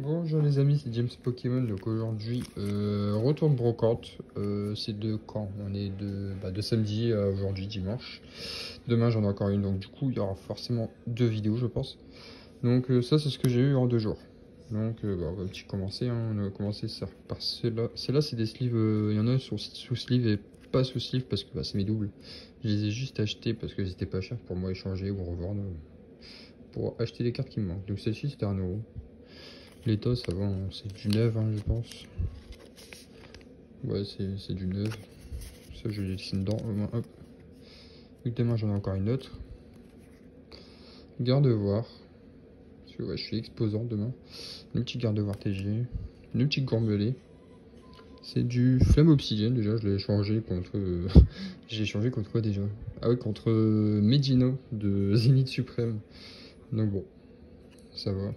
Bonjour les amis, c'est James Pokémon. Donc aujourd'hui, retour de brocante. C'est de quand? On est de samedi à aujourd'hui, dimanche. Demain, j'en ai encore une. Donc du coup, il y aura forcément deux vidéos, je pense. Donc ça, c'est ce que j'ai eu en 2 jours. Donc on va petit commencer. On va commencer ça par celle-là. Celle-là, c'est des sleeves. Il y en a sur sous sleeve et pas sous sleeve parce que c'est mes doubles. Je les ai juste achetés parce que c'était pas cher pour moi échanger ou revendre pour acheter les cartes qui me manquent. Donc celle-ci, c'était 1 €. L'état, ça va, c'est du neuf, je pense. Ouais, c'est du neuf. Ça, je l'ai laissé dedans. Hop. Demain, j'en ai encore une autre. Garde-voir. Parce que ouais, je suis exposant demain. Une petite garde-voir TG. Une petite gourmelet. C'est du flamme obsidienne déjà. Je l'ai échangé contre. J'ai échangé contre quoi déjà? Ah oui, contre Medino de Zénith Suprême. Donc bon, ça va.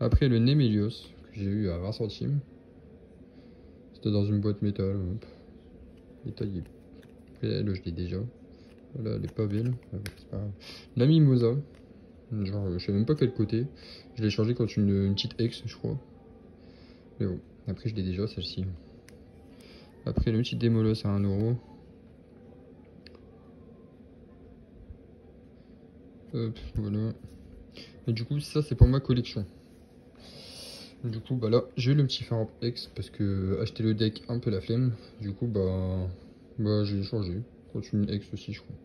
Après, le Némélios que j'ai eu à 20 centimes. C'était dans une boîte métal. Hop. Détaillé. Elle, je l'ai déjà. Voilà, elle est pas belle. C'est pas grave. La mimosa. Genre, je sais même pas quel côté. Je l'ai changé contre une petite ex, je crois. Mais bon, après, je l'ai déjà, celle-ci. Après, le petit démolos à 1 €. Hop, voilà. Et du coup, ça, c'est pour ma collection. Du coup, bah là, j'ai eu le petit Farm X parce que acheter le deck, un peu la flemme. Du coup, bah j'ai changé. Contre une ex aussi, je crois.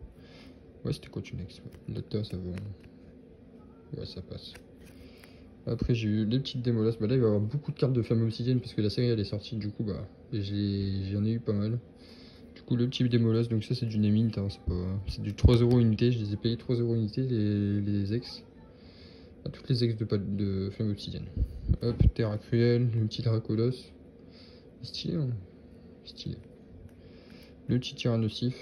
Ouais, c'était contre une ex. Ouais. Là, ça va. Ouais, ça passe. Après, j'ai eu les petites démolasses. Bah là, il va y avoir beaucoup de cartes de flamme obsidienne parce que la série elle est sortie. Du coup, j'en ai eu pas mal. Du coup, le petit démolasse, donc ça, c'est du Nemint. Hein, c'est du 3 € unité. Je les ai payés 3 € unité, les ex. À toutes les ex de flamme obsidienne. Hop, Terra Cruelle, le petit Dracolos. Stylé, hein. Stylé. Le petit Tyrannosif.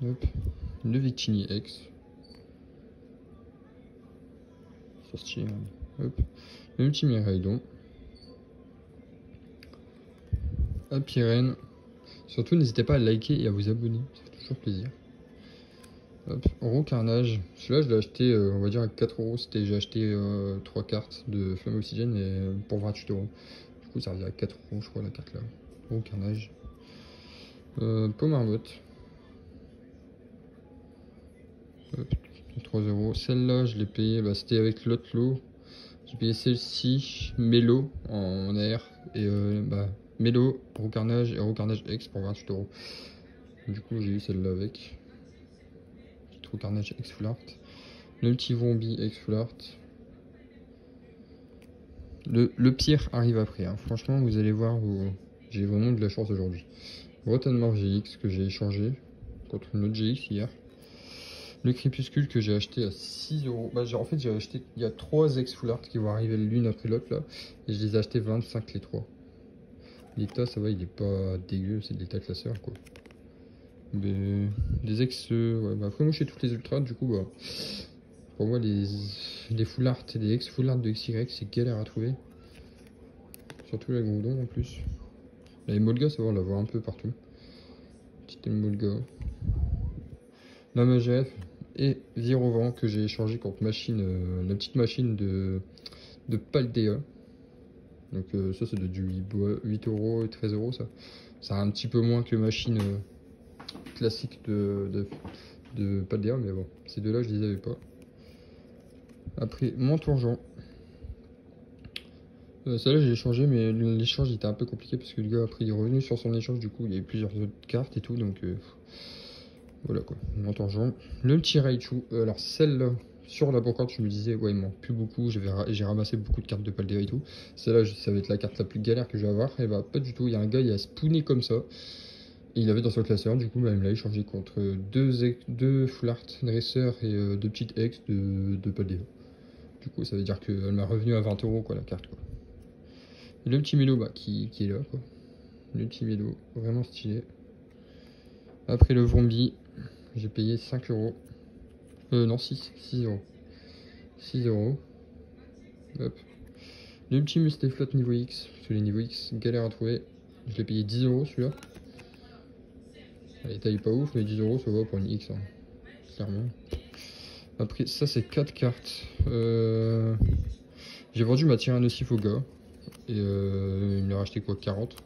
Hop. Le Victini X. Ça stylé, hein. Hop. Le petit Miraidon. Pyren. Surtout, n'hésitez pas à liker et à vous abonner, ça fait toujours plaisir. Hop, Euro Carnage. Celui-là, je l'ai acheté, on va dire, à 4 €. J'ai acheté 3 cartes de flamme obsidienne et pour 28 €. Du coup, ça revient à 4 €, je crois, la carte là. Euro Carnage. Pomarmotte. 3 €. Celle-là, je l'ai payé, c'était avec l'autre lot. J'ai payé celle-ci, Mélo en air. Et Mélo, Euro Carnage et Euro Carnage X pour 28 €. Du coup, j'ai eu celle-là avec. Euro Carnage X Full Art. Le petit Vombi X Full Art. Le pire arrive après. Hein. Franchement, vous allez voir où j'ai vraiment de la chance aujourd'hui. Rotanmore GX que j'ai échangé contre une autre GX hier. Le Crépuscule que j'ai acheté à 6 €. En fait, j'ai acheté. Il y a 3 X Full Art qui vont arriver l'une après l'autre là. Et je les ai achetés 25 les 3. L'état, ça va, il est pas dégueu. C'est de l'état classeur quoi. Mais des ex. Ouais, après, moi, je fais toutes les ultras. Du coup, pour moi, les full art et les ex full art de XY, c'est galère à trouver. Surtout la Groudon en plus. La Emolga, ça va, on la voit un peu partout. Petite Emolga. La Magef et Virovent que j'ai échangé contre machine, la petite machine de Paldea. Donc ça, c'est de du 8 € et 13 € ça. Ça a un petit peu moins que machine classique de Paldea, mais bon, ces deux-là, je les avais pas. Après, Montourgeon. Celle-là, j'ai échangé, mais l'échange était un peu compliqué parce que le gars, après, il est revenu sur son échange. Du coup, il y avait plusieurs autres cartes et tout, donc voilà quoi. Montourgeon. Le petit Raichu. Alors, celle-là, sur la brocante, je me disais, ouais, il me manque plus beaucoup. J'ai ramassé beaucoup de cartes de Paldea et tout. Celle-là, ça va être la carte la plus galère que je vais avoir. Et bah, pas du tout. Il y a un gars, il a spawné comme ça. Et il avait dans son classeur, du coup, il me l'a échangé contre deux full art dresseurs et deux petites ex de Paldea. Du coup, ça veut dire qu'elle m'a revenu à 20 € quoi, la carte quoi. Et le petit Mélo qui est là quoi. Le petit Mélo, vraiment stylé. Après le Vombi, j'ai payé 5 €. Non, 6 €. 6 €. Hop. Le petit Mustéflot niveau X, parce que les niveaux X, galère à trouver. Je l'ai payé 10 € celui-là. Elle taille pas ouf, mais 10 € ça va pour une X, hein. Clairement. Après, ça c'est 4 cartes. J'ai vendu ma Tyrannosif au gars. Et il me l'a racheté quoi, 40.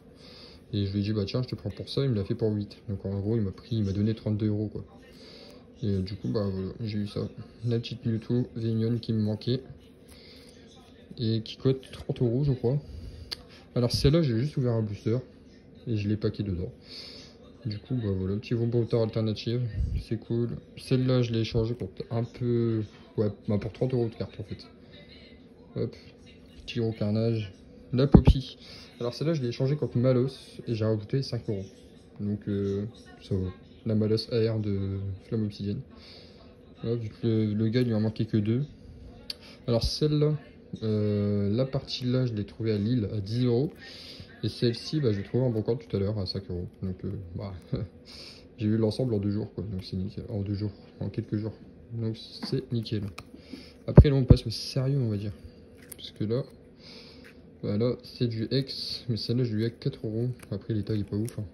Et je lui ai dit, bah tiens, je te prends pour ça. Il me l'a fait pour 8. Donc en gros, il m'a donné 32 euros quoi. Et du coup, bah voilà, j'ai eu ça. La petite Mewtwo Vénion qui me manquait. Et qui coûte 30 euros, je crois. Alors celle-là, j'ai juste ouvert un booster. Et je l'ai packé dedans. Du coup, bah voilà, petit Vombotar alternative. C'est cool. Celle-là, je l'ai échangé pour un peu. Ouais, bah pour 30 euros de carte en fait. Hop. Tyro Carnage. La Poppy. Alors celle-là, je l'ai échangé contre Malos. Et j'ai rajouté 5 euros. Donc ça va. La Malos AR de Flamme Obsidienne. Là, vu que le gars, il lui en manquait que 2. Alors celle-là, la partie là, je l'ai trouvée à Lille à 10 euros. Et celle-ci, bah, je l'ai trouvée en brocante tout à l'heure à 5 euros. Donc bah, j'ai eu l'ensemble en 2 jours quoi. Donc c'est nickel. En 2 jours, en quelques jours. Donc c'est nickel. Après là, on passe au sérieux, on va dire. Parce que là, voilà, c'est du ex. Mais celle-là, je lui ai 4 euros. Après, l'état il est pas ouf. Hein.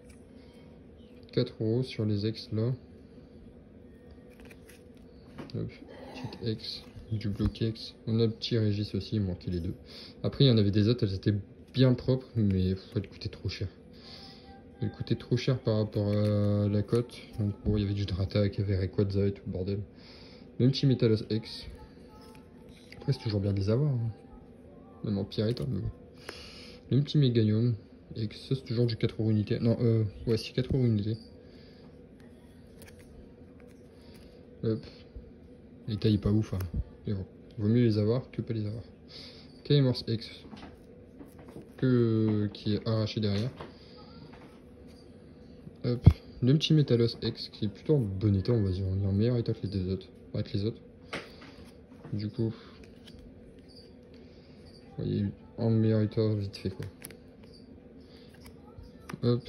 4 euros sur les ex là. Hop, petite ex. Du Bloquex. On a le petit Régis aussi, il manquait les 2. Après, il y en avait des autres, elles étaient bien propres, mais elles coûtaient trop cher. Elles coûtaient trop cher par rapport à la cote. Donc bon, il y avait du Dratak, il y avait Rayquaza et tout le bordel. Même petit Metalos X. Après, c'est toujours bien de les avoir. Hein. Même en pire état, mais bon. Même petit Meganium X, ça c'est toujours du 4 euros unité. Non, ouais, c'est 4 euros unité. Hop. L'état il est pas ouf, hein. Mais bon, vaut mieux les avoir que pas les avoir. K-Morse X. Qui est arraché derrière. Hop, le petit Metalos X qui est plutôt en bon état, on va dire. Il est en meilleur état que les autres. Avec les autres. Du coup, vous voyez, en meilleur état vite fait quoi. Hop.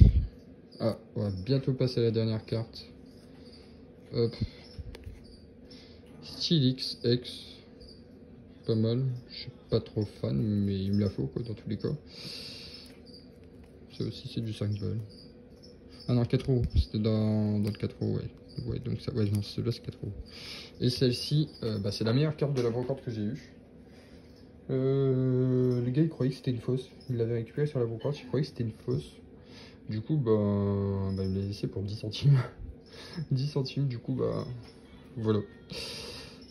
Ah, on va bientôt passer à la dernière carte. Hop. Stylix X. Pas mal. Je suis pas trop fan, mais il me la faut quoi dans tous les cas. Ça aussi c'est du 5 balles. Ah non, 4 euros. C'était dans le 4 euros, ouais. Ouais, donc ça, ouais, non, celui-là c'est 4 euros. Et celle-ci, bah, c'est la meilleure carte de la brocante que j'ai eue. Le gars il croyait que c'était une fausse. Il l'avait récupéré sur la brocante, il croyait que c'était une fausse. Du coup, bah il me l'a laissé pour 10 centimes. 10 centimes, du coup, bah voilà.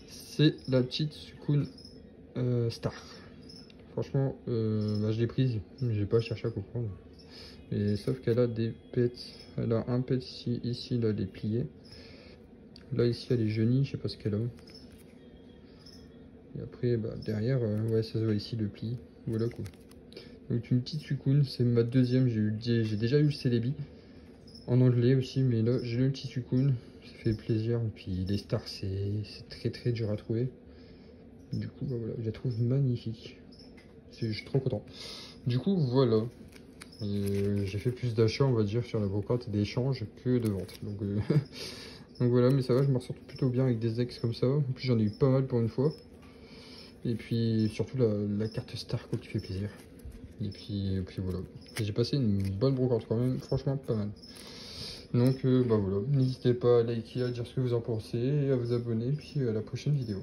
C'est la petite Suicune Star. Franchement, bah, je l'ai prise. J'ai pas cherché à comprendre. Et sauf qu'elle a des pets. Elle a un pet ici là, elle est pliée. Là, ici, elle est jaunie, je sais pas ce qu'elle a. Et après, bah, derrière, ouais, ça se voit ici le pli. Voilà quoi. Donc, une petite Suicune, c'est ma deuxième. J'ai déjà eu le Celebi en anglais aussi, mais là, j'ai eu le petit Suicune. Ça fait plaisir. Et puis, les stars, c'est très dur à trouver. Du coup, bah, voilà, je la trouve magnifique. Je suis trop content. Du coup, voilà. J'ai fait plus d'achats, on va dire, sur la brocante et d'échanges que de ventes. Donc, donc voilà, mais ça va, je me ressens plutôt bien avec des ex comme ça. En plus, j'en ai eu pas mal pour une fois. Et puis, surtout la carte Star quoi, qui fait plaisir. Et puis voilà. J'ai passé une bonne brocante quand même, franchement, pas mal. Donc, bah voilà, n'hésitez pas à liker, à dire ce que vous en pensez, et à vous abonner, puis à la prochaine vidéo.